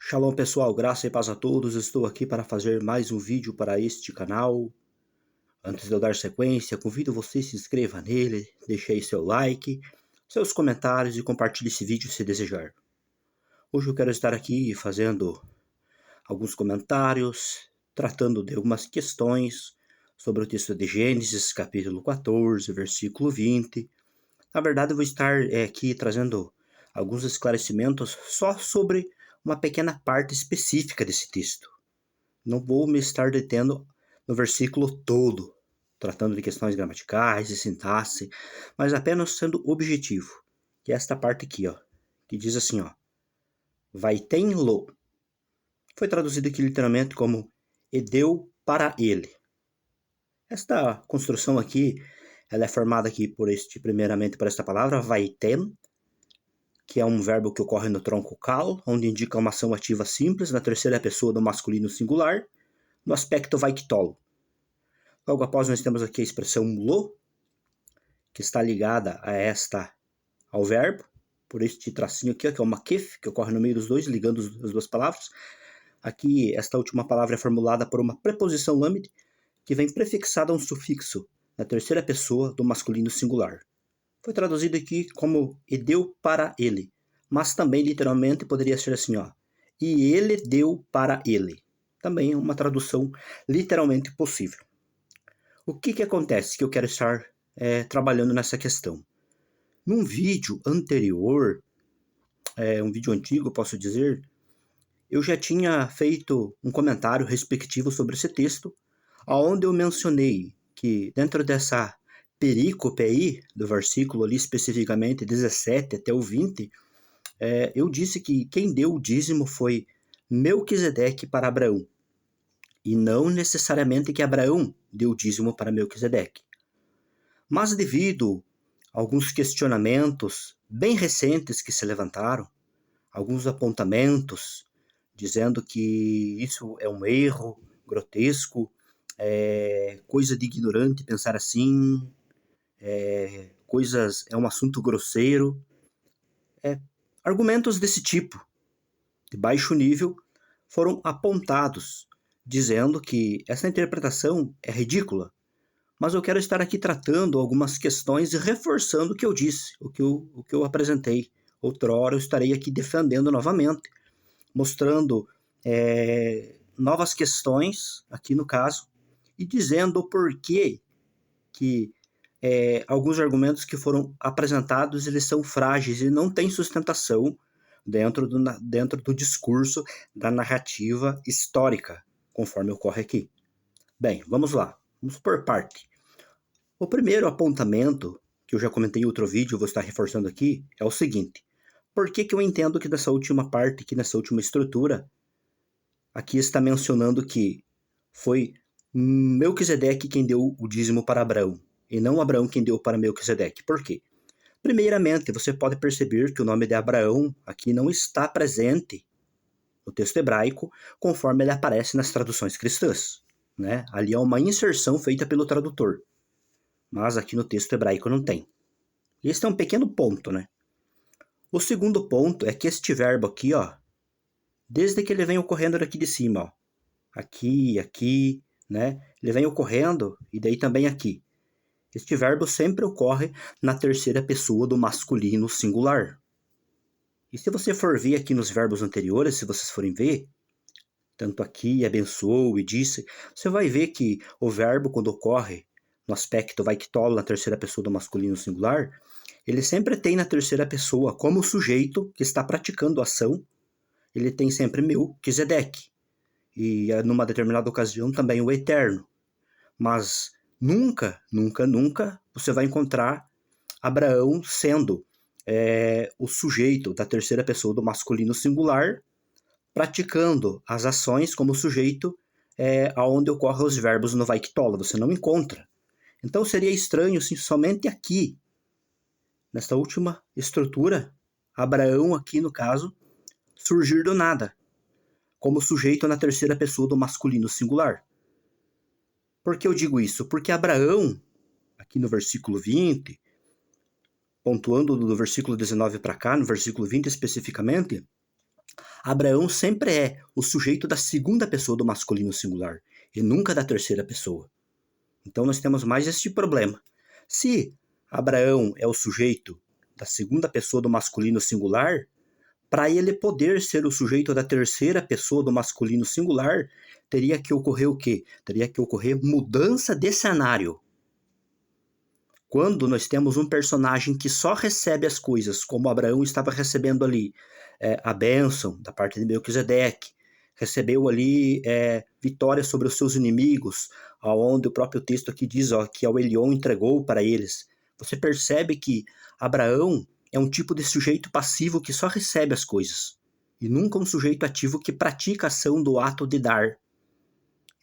Shalom pessoal, graça e paz a todos, estou aqui para fazer mais um vídeo para este canal. Antes de eu dar sequência, convido você a se inscreva nele, deixe aí seu like, seus comentários e compartilhe esse vídeo se desejar. Hoje eu quero estar aqui fazendo alguns comentários, tratando de algumas questões sobre o texto de Gênesis, capítulo 14, versículo 20. Na verdade eu vou estar aqui trazendo alguns esclarecimentos só sobre uma pequena parte específica desse texto. Não vou me estar detendo no versículo todo, tratando de questões gramaticais e sintaxe, mas apenas sendo objetivo, que é esta parte aqui, que diz assim, Vaitem-lo. Foi traduzido aqui literalmente como e deu para ele. Esta construção aqui, ela é formada aqui primeiramente por esta palavra, vaitem, que é um verbo que ocorre no tronco cal, onde indica uma ação ativa simples na terceira pessoa do masculino singular, no aspecto vaiktol. Logo após nós temos aqui a expressão lo, que está ligada ao verbo, por este tracinho aqui, que é uma kef, que ocorre no meio dos dois, ligando as duas palavras. Aqui, esta última palavra é formulada por uma preposição lambda, que vem prefixada a um sufixo na terceira pessoa do masculino singular. Foi traduzido aqui como e deu para ele, mas também literalmente poderia ser assim, e ele deu para ele. Também é uma tradução literalmente possível. O que acontece que eu quero estar trabalhando nessa questão? Num vídeo anterior, um vídeo antigo, posso dizer, eu já tinha feito um comentário respectivo sobre esse texto, onde eu mencionei que dentro dessa perícope aí, do versículo ali especificamente 17 até o 20, eu disse que quem deu o dízimo foi Melquisedeque para Abraão, e não necessariamente que Abraão deu o dízimo para Melquisedeque. Mas devido a alguns questionamentos bem recentes que se levantaram, alguns apontamentos dizendo que isso é um erro grotesco, coisa de ignorante pensar assim, é um assunto grosseiro. Argumentos desse tipo, de baixo nível, foram apontados, dizendo que essa interpretação é ridícula. Mas eu quero estar aqui tratando algumas questões e reforçando o que eu disse, o que eu apresentei. Outrora eu estarei aqui defendendo novamente, mostrando novas questões, aqui no caso, e dizendo o porquê que alguns argumentos que foram apresentados, eles são frágeis e não têm sustentação dentro do discurso da narrativa histórica, conforme ocorre aqui. Bem, vamos lá. Vamos por parte. O primeiro apontamento, que eu já comentei em outro vídeo, vou estar reforçando aqui, é o seguinte. Por que eu entendo que nessa última parte, aqui nessa última estrutura, aqui está mencionando que foi Melquisedeque quem deu o dízimo para Abraão, e não Abraão quem deu para Melquisedeque. Por quê? Primeiramente, você pode perceber que o nome de Abraão aqui não está presente no texto hebraico, conforme ele aparece nas traduções cristãs. Né? Ali é uma inserção feita pelo tradutor, mas aqui no texto hebraico não tem. Este é um pequeno ponto, né? O segundo ponto é que este verbo aqui, desde que ele vem ocorrendo daqui de cima, aqui, né? Ele vem ocorrendo e daí também aqui. Este verbo sempre ocorre na terceira pessoa do masculino singular. E se você for ver aqui nos verbos anteriores, se vocês forem ver, tanto aqui, abençoou e disse, você vai ver que o verbo, quando ocorre no aspecto vaiktol, na terceira pessoa do masculino singular, ele sempre tem na terceira pessoa como sujeito que está praticando a ação, ele tem sempre Melquisedeque. E numa determinada ocasião também o eterno. Mas nunca você vai encontrar Abraão sendo o sujeito da terceira pessoa do masculino singular, praticando as ações como sujeito aonde ocorrem os verbos no vaiktol. Você não encontra. Então seria estranho se somente aqui, nesta última estrutura, Abraão aqui no caso, surgir do nada, como sujeito na terceira pessoa do masculino singular. Por que eu digo isso? Porque Abraão, aqui no versículo 20, pontuando do versículo 19 para cá, no versículo 20 especificamente, Abraão sempre é o sujeito da segunda pessoa do masculino singular e nunca da terceira pessoa. Então nós temos mais este problema. Se Abraão é o sujeito da segunda pessoa do masculino singular, para ele poder ser o sujeito da terceira pessoa do masculino singular, teria que ocorrer o quê? Teria que ocorrer mudança de cenário. Quando nós temos um personagem que só recebe as coisas, como Abraão estava recebendo ali a bênção da parte de Melquisedeque, recebeu ali vitória sobre os seus inimigos, onde o próprio texto aqui diz que ao Elion entregou para eles. Você percebe que Abraão é um tipo de sujeito passivo que só recebe as coisas, e nunca um sujeito ativo que pratica a ação do ato de dar.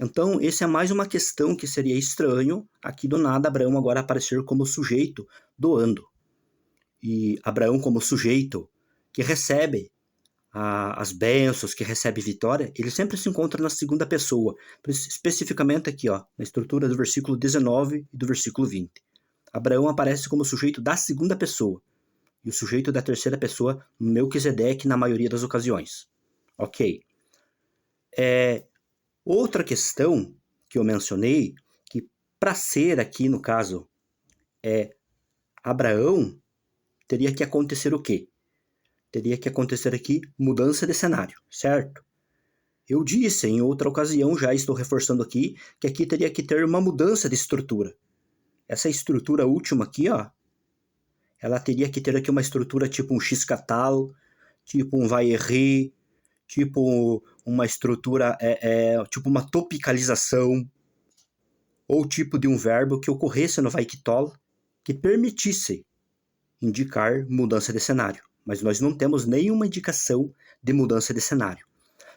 Então, essa é mais uma questão que seria estranho, aqui do nada Abraão agora aparecer como sujeito doando. E Abraão como sujeito que recebe as bênçãos, que recebe vitória, ele sempre se encontra na segunda pessoa, especificamente aqui, na estrutura do versículo 19 e do versículo 20. Abraão aparece como sujeito da segunda pessoa, e o sujeito da terceira pessoa, Melquisedeque, na maioria das ocasiões. Ok. Outra questão que eu mencionei, que para ser aqui, no caso, Abraão, teria que acontecer o quê? Teria que acontecer aqui mudança de cenário, certo? Eu disse em outra ocasião, já estou reforçando aqui, que aqui teria que ter uma mudança de estrutura. Essa estrutura última aqui, ela teria que ter aqui uma estrutura tipo um x-catal, tipo um vai-errer, tipo uma estrutura, tipo uma topicalização, ou tipo de um verbo que ocorresse no vai-kitol, que permitisse indicar mudança de cenário. Mas nós não temos nenhuma indicação de mudança de cenário.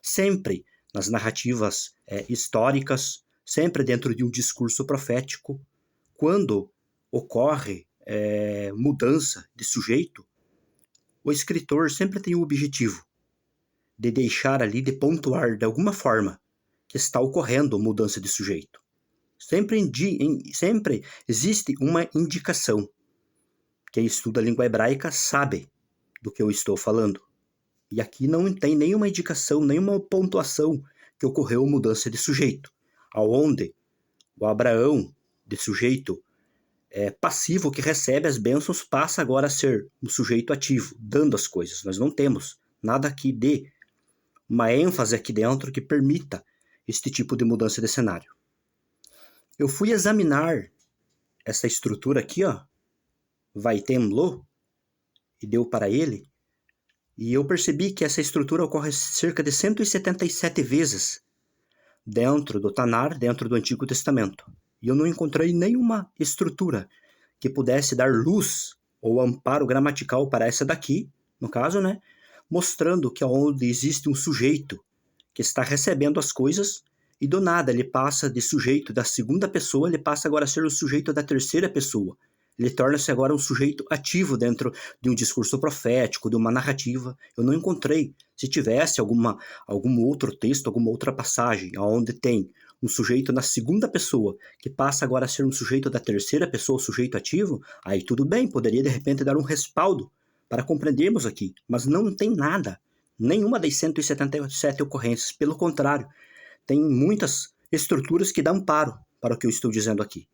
Sempre nas narrativas históricas, sempre dentro de um discurso profético, quando ocorre mudança de sujeito, o escritor sempre tem o objetivo de deixar ali, de pontuar de alguma forma que está ocorrendo mudança de sujeito. Sempre existe uma indicação. Quem estuda a língua hebraica sabe do que eu estou falando. E aqui não tem nenhuma indicação, nenhuma pontuação que ocorreu mudança de sujeito, aonde o Abraão, de sujeito passivo que recebe as bênçãos, passa agora a ser um sujeito ativo, dando as coisas. Nós não temos nada aqui de uma ênfase aqui dentro que permita este tipo de mudança de cenário. Eu fui examinar essa estrutura aqui, Vaitem-lo, e deu para ele, e eu percebi que essa estrutura ocorre cerca de 177 vezes dentro do Tanar, dentro do Antigo Testamento. E eu não encontrei nenhuma estrutura que pudesse dar luz ou amparo gramatical para essa daqui, no caso, mostrando que onde existe um sujeito que está recebendo as coisas e do nada ele passa de sujeito da segunda pessoa, ele passa agora a ser o sujeito da terceira pessoa. Ele torna-se agora um sujeito ativo dentro de um discurso profético, de uma narrativa. Eu não encontrei. Se tivesse algum outro texto, alguma outra passagem, onde tem um sujeito na segunda pessoa, que passa agora a ser um sujeito da terceira pessoa, sujeito ativo, aí tudo bem, poderia de repente dar um respaldo para compreendermos aqui. Mas não tem nada. Nenhuma das 177 ocorrências. Pelo contrário, tem muitas estruturas que dão amparo para o que eu estou dizendo aqui.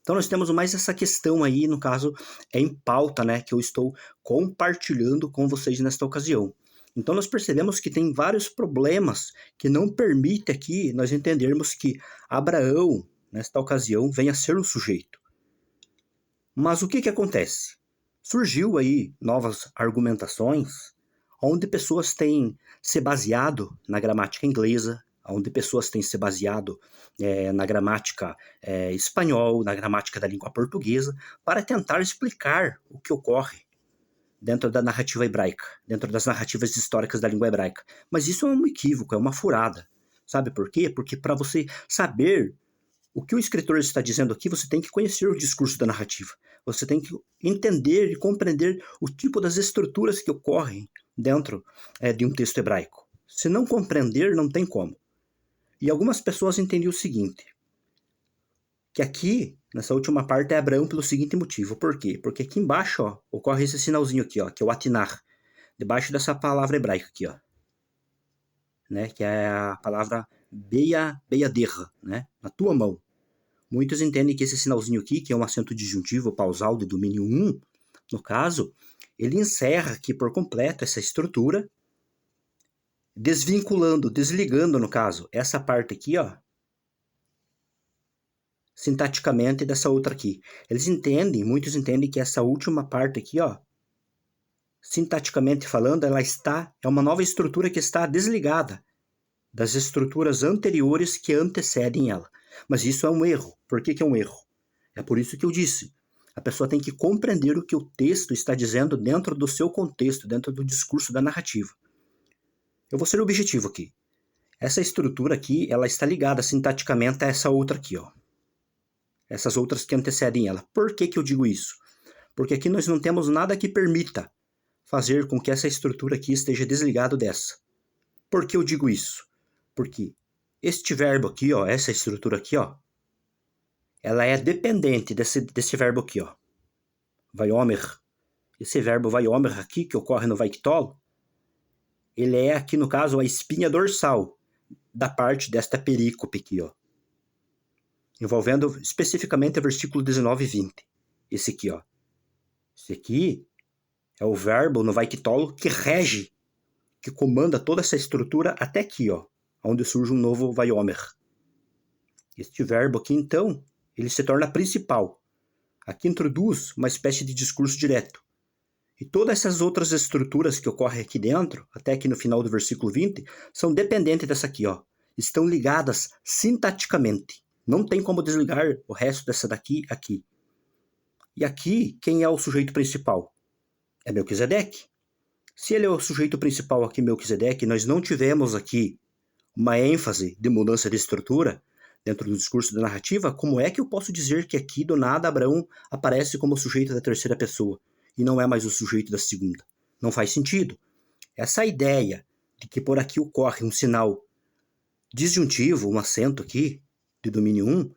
Então nós temos mais essa questão aí, no caso, em pauta, que eu estou compartilhando com vocês nesta ocasião. Então nós percebemos que tem vários problemas que não permitem aqui nós entendermos que Abraão, nesta ocasião, venha a ser um sujeito. Mas o que acontece? Surgiu aí novas argumentações, onde pessoas têm se baseado na gramática inglesa, onde pessoas têm se baseado na gramática espanhol, na gramática da língua portuguesa, para tentar explicar o que ocorre dentro da narrativa hebraica, dentro das narrativas históricas da língua hebraica. Mas isso é um equívoco, é uma furada. Sabe por quê? Porque para você saber o que o escritor está dizendo aqui, você tem que conhecer o discurso da narrativa. Você tem que entender e compreender o tipo das estruturas que ocorrem dentro de um texto hebraico. Se não compreender, não tem como. E algumas pessoas entendiam o seguinte, que aqui, nessa última parte, é Abraão pelo seguinte motivo. Por quê? Porque aqui embaixo ocorre esse sinalzinho aqui, que é o atinar, debaixo dessa palavra hebraica aqui. né, que é a palavra beiaderra, né, na tua mão. Muitos entendem que esse sinalzinho aqui, que é um acento disjuntivo pausal de domínio 1, no caso, ele encerra aqui por completo essa estrutura, desvinculando, desligando, no caso, essa parte aqui, ó, sintaticamente dessa outra aqui. Muitos entendem que essa última parte aqui, ó, sintaticamente falando, é uma nova estrutura que está desligada das estruturas anteriores que antecedem ela. Mas isso é um erro. Por que é um erro? É por isso que eu disse. A pessoa tem que compreender o que o texto está dizendo dentro do seu contexto, dentro do discurso da narrativa. Eu vou ser objetivo aqui. Essa estrutura aqui, ela está ligada sintaticamente a essa outra aqui, ó. Essas outras que antecedem ela. Por que eu digo isso? Porque aqui nós não temos nada que permita fazer com que essa estrutura aqui esteja desligada dessa. Por que eu digo isso? Porque este verbo aqui, ó, essa estrutura aqui, ó, ela é dependente desse verbo aqui, ó. Vaiomer. Esse verbo vaiomer aqui, que ocorre no vaiktol, ele é aqui, no caso, a espinha dorsal da parte desta perícope aqui, ó. Envolvendo especificamente o versículo 19 e 20. Esse aqui, ó. Esse aqui é o verbo no vaiktol que rege, que comanda toda essa estrutura até aqui, ó, onde surge um novo vaiomer. Este verbo aqui, então, ele se torna principal. Aqui introduz uma espécie de discurso direto. E todas essas outras estruturas que ocorrem aqui dentro, até aqui no final do versículo 20, são dependentes dessa aqui, ó. Estão ligadas sintaticamente. Não tem como desligar o resto dessa daqui aqui. E aqui, quem é o sujeito principal? É Melquisedeque. Se ele é o sujeito principal aqui, Melquisedeque, nós não tivemos aqui uma ênfase de mudança de estrutura dentro do discurso da narrativa, como é que eu posso dizer que aqui, do nada, Abraão aparece como sujeito da terceira pessoa e não é mais o sujeito da segunda? Não faz sentido. Essa ideia de que por aqui ocorre um sinal disjuntivo, um acento aqui, de domínio 1,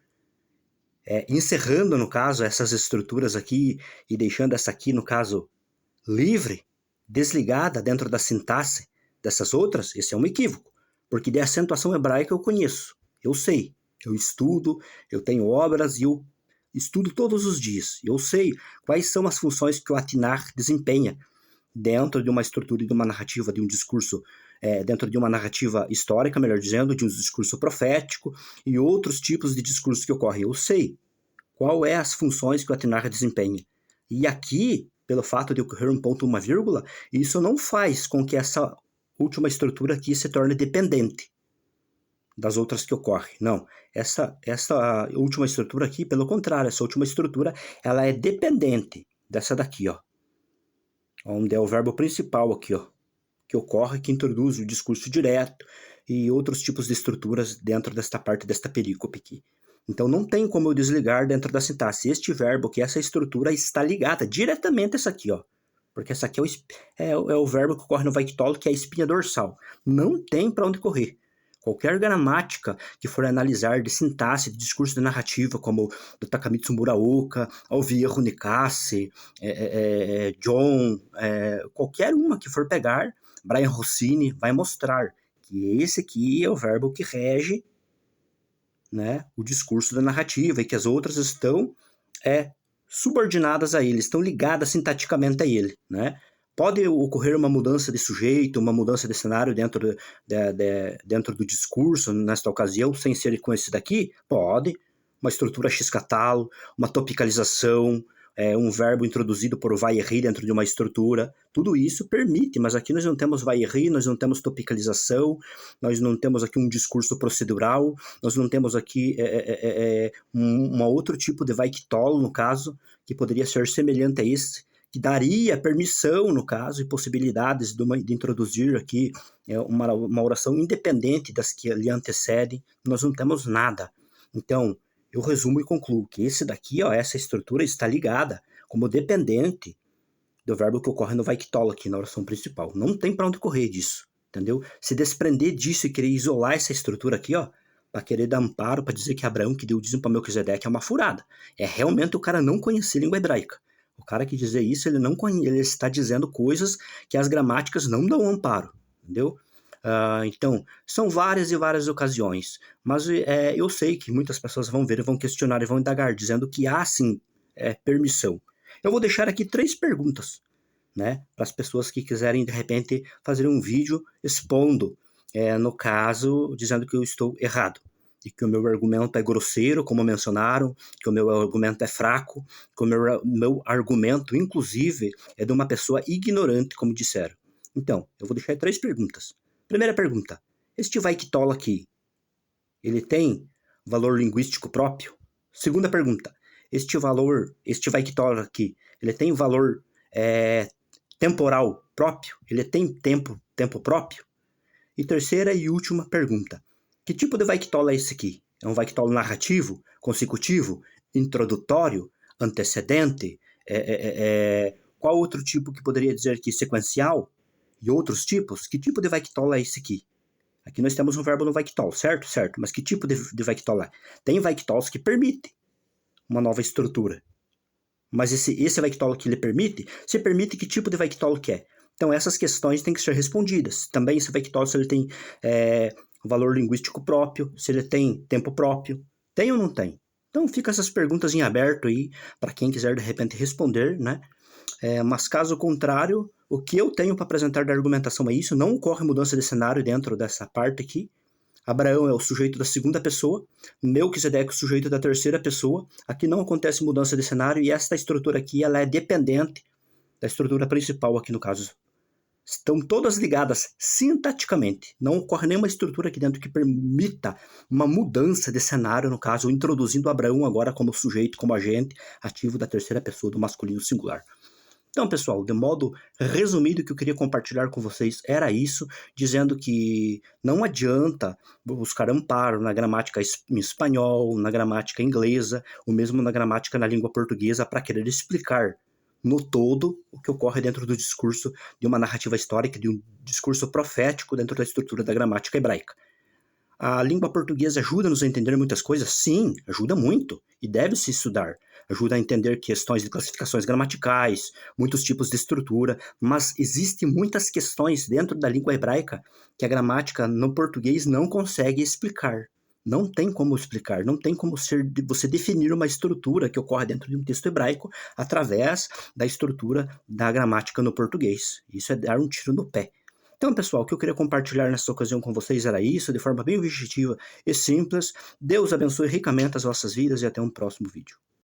encerrando, no caso, essas estruturas aqui e deixando essa aqui, no caso, livre, desligada dentro da sintaxe dessas outras, esse é um equívoco. Porque de acentuação hebraica eu conheço, eu sei, eu estudo, eu tenho obras e eu estudo todos os dias. Eu sei quais são as funções que o atinar desempenha dentro de uma estrutura e de uma narrativa, de um discurso, dentro de uma narrativa histórica, melhor dizendo, de um discurso profético e outros tipos de discursos que ocorrem. Eu sei qual é as funções que o atinar desempenha. E aqui, pelo fato de ocorrer um ponto, uma vírgula, isso não faz com que essa última estrutura aqui se torne dependente das outras que ocorrem. Não, essa última estrutura aqui, pelo contrário, essa última estrutura, ela é dependente dessa daqui, ó. Onde é o verbo principal aqui, ó, que ocorre, que introduz o discurso direto e outros tipos de estruturas dentro desta parte desta perícope aqui. Então não tem como eu desligar dentro da sintaxe este verbo, que essa estrutura está ligada diretamente a essa aqui, ó. Porque essa aqui é o verbo que ocorre no vaiktol, que é a espinha dorsal. Não tem para onde correr. Qualquer gramática que for analisar de sintaxe, de discurso de narrativa, como do Takamitsu Muraoka, Alviejo Nikase, John, qualquer uma que for pegar, Brian Rossini vai mostrar que esse aqui é o verbo que rege, né, o discurso da narrativa e que as outras estão subordinadas a ele, estão ligadas sintaticamente a ele, né? Pode ocorrer uma mudança de sujeito, uma mudança de cenário dentro do discurso, nesta ocasião, sem ser com esse daqui? Pode. Uma estrutura x-catalo, uma topicalização, um verbo introduzido por vai e ri dentro de uma estrutura. Tudo isso permite, mas aqui nós não temos vai e ri, nós não temos topicalização, nós não temos aqui um discurso procedural, nós não temos aqui um outro tipo de vaiktol, no caso, que poderia ser semelhante a esse, que daria permissão, no caso, e possibilidades de introduzir aqui uma oração independente das que lhe antecedem. Nós não temos nada. Então, eu resumo e concluo que esse daqui, ó, essa estrutura está ligada como dependente do verbo que ocorre no vaiktol aqui na oração principal. Não tem para onde correr disso, entendeu? Se desprender disso e querer isolar essa estrutura aqui, ó, para querer dar amparo, para dizer que Abraão que deu o dízimo para Melquisedeque é uma furada. É realmente o cara não conhecer língua hebraica. O cara que dizer isso, ele está dizendo coisas que as gramáticas não dão amparo, entendeu? Então, são várias e várias ocasiões, mas eu sei que muitas pessoas vão ver e vão questionar e vão indagar, dizendo que há sim permissão. Eu vou deixar aqui 3 perguntas, né, para as pessoas que quiserem, de repente, fazer um vídeo expondo, no caso, dizendo que eu estou errado, e que o meu argumento é grosseiro, como mencionaram, que o meu argumento é fraco, que o meu argumento, inclusive, é de uma pessoa ignorante, como disseram. Então, eu vou deixar 3 perguntas. Primeira pergunta: este Vaikitola aqui, ele tem valor linguístico próprio? Segunda pergunta: este Vaikitola aqui, ele tem valor temporal próprio? Ele tem tempo próprio? E terceira e última pergunta: que tipo de Vaikitola é esse aqui? É um Vaikitola narrativo, consecutivo, introdutório, antecedente? Qual outro tipo que poderia dizer que sequencial? E outros tipos? Que tipo de Vaikitola é esse aqui? Aqui nós temos um verbo no Vaikitol, certo? Certo. Mas que tipo de Vaikitol é? Tem Vaikitols que permitem uma nova estrutura. Mas esse Vaikitol que ele permite, se permite que tipo de Vaikitol que é? Então essas questões têm que ser respondidas. Também esse Vaikitol, se ele tem valor linguístico próprio, se ele tem tempo próprio, tem ou não tem? Então fica essas perguntas em aberto aí, para quem quiser de repente responder, né? Mas caso contrário, o que eu tenho para apresentar da argumentação é isso, não ocorre mudança de cenário dentro dessa parte aqui. Abraão é o sujeito da segunda pessoa, Melquisedeque é o sujeito da terceira pessoa. Aqui não acontece mudança de cenário e esta estrutura aqui ela é dependente da estrutura principal aqui no caso. Estão todas ligadas sintaticamente. Não ocorre nenhuma estrutura aqui dentro que permita uma mudança de cenário, no caso, introduzindo Abraão agora como sujeito, como agente ativo da terceira pessoa do masculino singular. Então, pessoal, de modo resumido, o que eu queria compartilhar com vocês era isso, dizendo que não adianta buscar amparo na gramática em espanhol, na gramática inglesa, ou mesmo na gramática na língua portuguesa para querer explicar no todo o que ocorre dentro do discurso de uma narrativa histórica, de um discurso profético dentro da estrutura da gramática hebraica. A língua portuguesa ajuda-nos a entender muitas coisas? Sim, ajuda muito e deve-se estudar. Ajuda a entender questões de classificações gramaticais, muitos tipos de estrutura, mas existem muitas questões dentro da língua hebraica que a gramática no português não consegue explicar. Não tem como explicar, não tem como você definir uma estrutura que ocorre dentro de um texto hebraico através da estrutura da gramática no português. Isso é dar um tiro no pé. Então, pessoal, o que eu queria compartilhar nessa ocasião com vocês era isso, de forma bem objetiva e simples. Deus abençoe ricamente as vossas vidas e até um próximo vídeo.